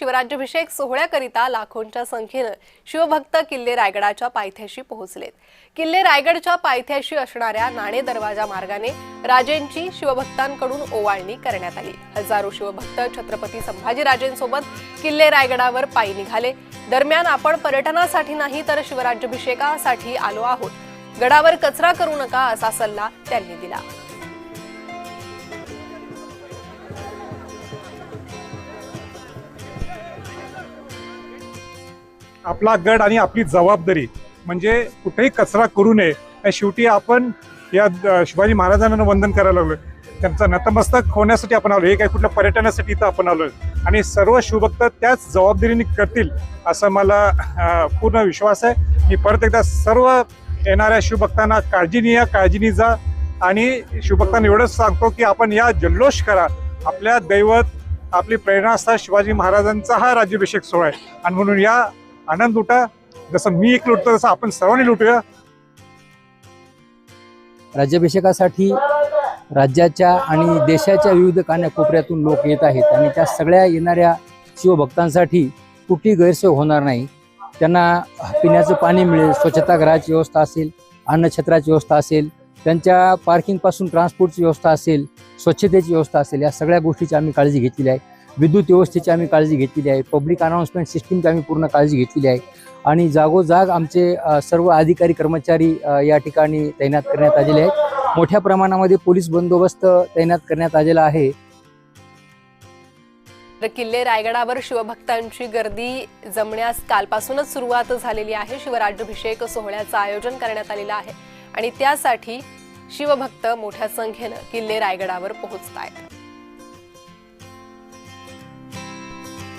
शिवराज्याभिषेक सोहळ्याकरिता लाखोंच्या संख्येने शिवभक्त किल्ले रायगडाच्या पायथ्याशी पोहोचलेत। किल्ले रायगडच्या पायथ्याशी असणाऱ्या नाणे दरवाजा मार्गाने राजेंची शिवभक्तांकडून ओवाळणी करण्यात आली। हजारो शिवभक्त छत्रपती संभाजीराजेंसोबत किल्ले रायगडावर पायी निघाले। दरम्यान आपण पर्यटनासाठी नाही तर शिवराज्याभिषेकासाठी आलो आहोत, गडावर कचरा करू नका असा सल्ला त्यांनी दिला। आपला गड आणि आपली जबाबदारी म्हणजे कुठेही कचरा करू नये। शेवटी आपण या शिवाजी महाराजांना वंदन करायला लागलो, त्यांचं नतमस्तक होण्यासाठी आपण आलो, हे काही कुठल्या पर्यटनासाठी इथं आपण आलोय आणि सर्व शिवभक्त त्याच जबाबदारीने करतील असं मला पूर्ण विश्वास आहे। मी परत एकदा सर्व येणाऱ्या शिवभक्तांना काळजीने जा आणि शिवभक्तांना एवढंच सांगतो की आपण या जल्लोष करा। आपल्या दैवत, आपली प्रेरणास्थान शिवाजी महाराजांचा हा राज्याभिषेक सोहळा आहे आणि म्हणून या आनंद लुटा, जसं मी एक लुटतो तसं आपण सर्वांनी लुटूया। राज्याभिषेकासाठी राज्याच्या आणि देशाच्या विविध कानाकोपऱ्यातून लोक येत आहेत आणि त्या सगळ्या येणाऱ्या शिवभक्तांसाठी कुठली गैरसोय होणार नाही। त्यांना पिण्याचं पाणी मिळेल, स्वच्छतागृहाची व्यवस्था असेल, अन्नछत्राची व्यवस्था असेल, त्यांच्या पार्किंगपासून ट्रान्सपोर्टची व्यवस्था असेल, स्वच्छतेची व्यवस्था असेल, या सगळ्या गोष्टीची आम्ही काळजी घेतलेली आहे। विद्युत व्यवस्थेची आम्ही काळजी घेतलेली आहे। पब्लिक अनाउन्समेंट सिस्टीमची आम्ही पूर्ण काळजी घेतलेली आहे आणि जागोजाग आमचे सर्व अधिकारी कर्मचारी या ठिकाणी तैनात करण्यात आलेले आहेत। मोठ्या प्रमाणामध्ये पोलीस बंदोबस्त तैनात करण्यात आलेला आहे। किल्ले रायगडावर शिवभक्तांची गर्दी जमण्यास कालपासूनच सुरुवात झालेली आहे। शिवराज्याभिषेक सोहळ्याचं आयोजन करण्यात आलेलं आहे आणि त्यासाठी शिवभक्त मोठ्या संख्येने किल्ले रायगडावर पोहोचत आहेत।